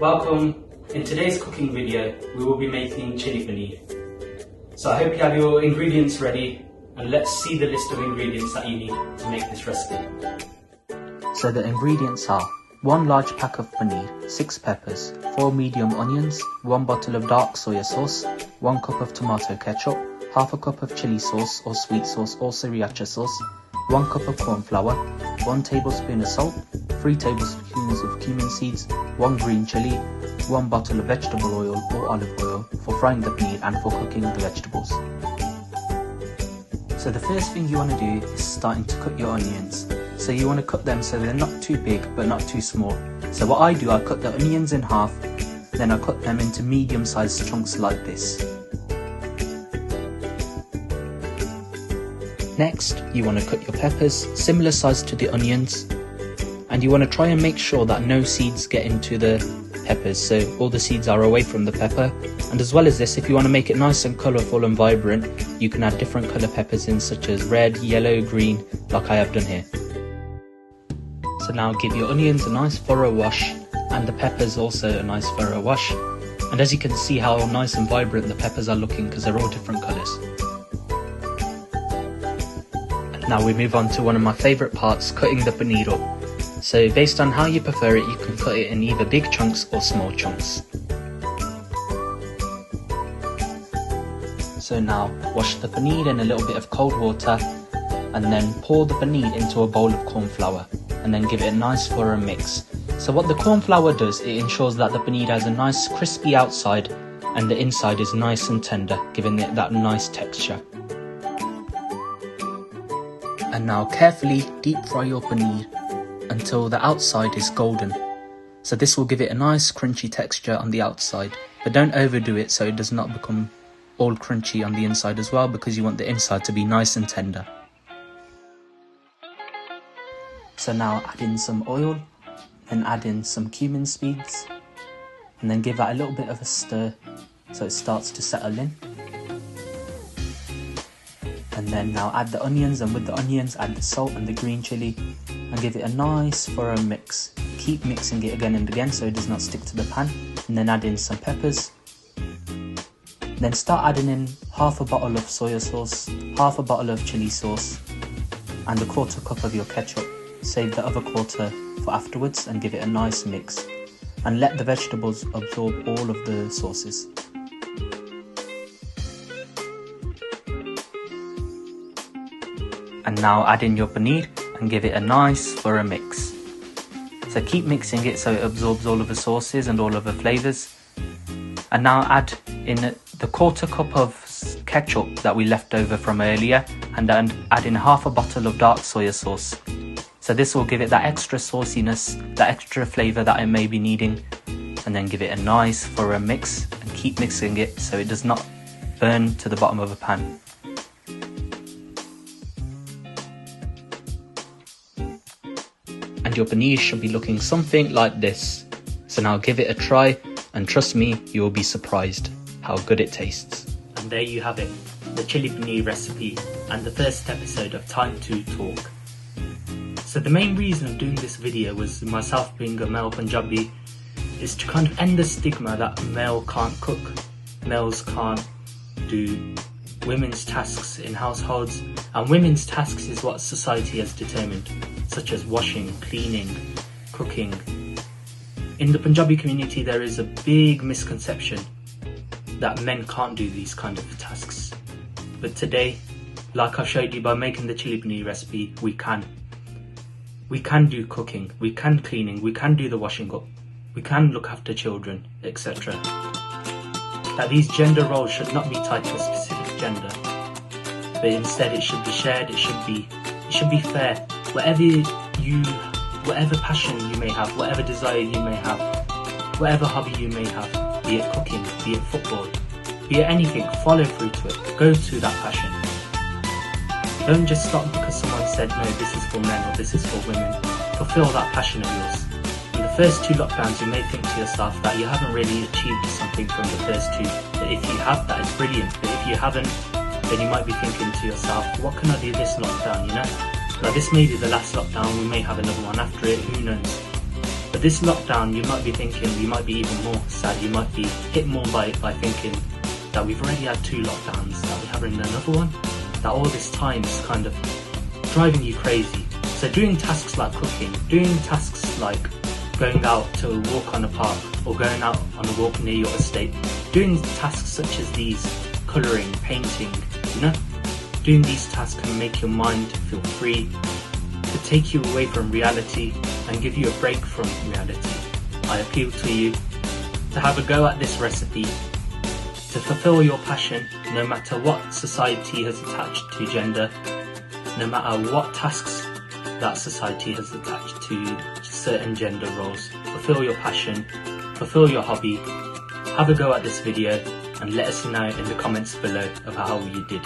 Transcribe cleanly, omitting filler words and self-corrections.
Welcome. In today's cooking video, we will be making chili paneer. So I hope you have your ingredients ready, and let's see the list of ingredients that you need to make this recipe. So the ingredients are 1 large pack of paneer, 6 peppers, 4 medium onions, 1 bottle of dark soya sauce, 1 cup of tomato ketchup, half a cup of chili sauce or sweet sauce or sriracha sauce, 1 cup of corn flour, 1 tablespoon of salt, 3 tablespoons of cumin seeds, 1 green chili, 1 bottle of vegetable oil or olive oil for frying the paneer and for cooking the vegetables. So the first thing you want to do is starting to cut your onions. So you want to cut them so they're not too big but not too small. So what I do, I cut the onions in half, then I cut them into medium sized chunks like this. Next, you want to cut your peppers, similar size to the onions, and you want to try and make sure that no seeds get into the peppers, so all the seeds are away from the pepper. And as well as this, if you want to make it nice and colourful and vibrant, you can add different colour peppers in, such as red, yellow, green, like I have done here. So now give your onions a nice thorough wash, and the peppers also a nice thorough wash. And as you can see how nice and vibrant the peppers are looking because they're all different colours. Now we move on to one of my favourite parts, cutting the paneer up. So based on how you prefer it, you can cut it in either big chunks or small chunks. So now wash the paneer in a little bit of cold water and then pour the paneer into a bowl of corn flour and then give it a nice thorough mix. So what the corn flour does, it ensures that the paneer has a nice crispy outside and the inside is nice and tender, giving it that nice texture. And now carefully deep fry your paneer until the outside is golden. So this will give it a nice crunchy texture on the outside, but don't overdo it so it does not become all crunchy on the inside as well, because you want the inside to be nice and tender. So now add in some oil, then add in some cumin seeds, and then give that a little bit of a stir so it starts to settle in. And then now add the onions, and with the onions add the salt and the green chili and give it a nice thorough mix. Keep mixing it again and again so it does not stick to the pan, and then add in some peppers. Then start adding in half a bottle of soya sauce, half a bottle of chili sauce and a 1/4 cup of your ketchup. Save the other 1/4 for afterwards and give it a nice mix, and let the vegetables absorb all of the sauces. And now add in your paneer and give it a nice thorough mix. So keep mixing it so it absorbs all of the sauces and all of the flavours. And now add in the 1/4 cup of ketchup that we left over from earlier, and then add in half a bottle of dark soya sauce. So this will give it that extra sauciness, that extra flavour that I may be needing, and then give it a nice thorough mix and keep mixing it so it does not burn to the bottom of the pan. And your paneer should be looking something like this. So now give it a try, and trust me, you will be surprised how good it tastes. And there you have it, the chili paneer recipe and the first episode of Time to Talk. So the main reason of doing this video was myself being a male Punjabi is to kind of end the stigma that male can't cook, males can't do women's tasks in households, and women's tasks is what society has determined, such as washing, cleaning, cooking. In the Punjabi community there is a big misconception that men can't do these kind of tasks. But today, like I showed you by making the chili paneer recipe, we can. We can do cooking, we can cleaning, we can do the washing up, we can look after children, etc. That these gender roles should not be tied to a specific gender, but instead it should be shared, it should be fair. Whatever passion you may have, whatever desire you may have, whatever hobby you may have, be it cooking, be it football, be it anything, follow through to it, go to that passion. Don't just stop because someone said no, this is for men or this is for women. Fulfill that passion of yours. In the first 2 lockdowns you may think to yourself that you haven't really achieved something from the first 2, but if you have, that is brilliant. But if you haven't, then you might be thinking to yourself, what can I do this lockdown, you know? Like this may be the last lockdown, we may have another one after it, who knows? But this lockdown, you might be thinking, you might be even more sad, you might be hit more by thinking that we've already had 2 lockdowns, that we're having another one, that all this time is kind of driving you crazy. So doing tasks like cooking, doing tasks like going out to walk on a park or going out on a walk near your estate, doing tasks such as these, colouring, painting, doing these tasks can make your mind feel free, to take you away from reality and give you a break from reality. I appeal to you to have a go at this recipe, to fulfill your passion no matter what society has attached to gender, no matter what tasks that society has attached to certain gender roles. Fulfill your passion, fulfill your hobby, have a go at this video and let us know in the comments below of how you did.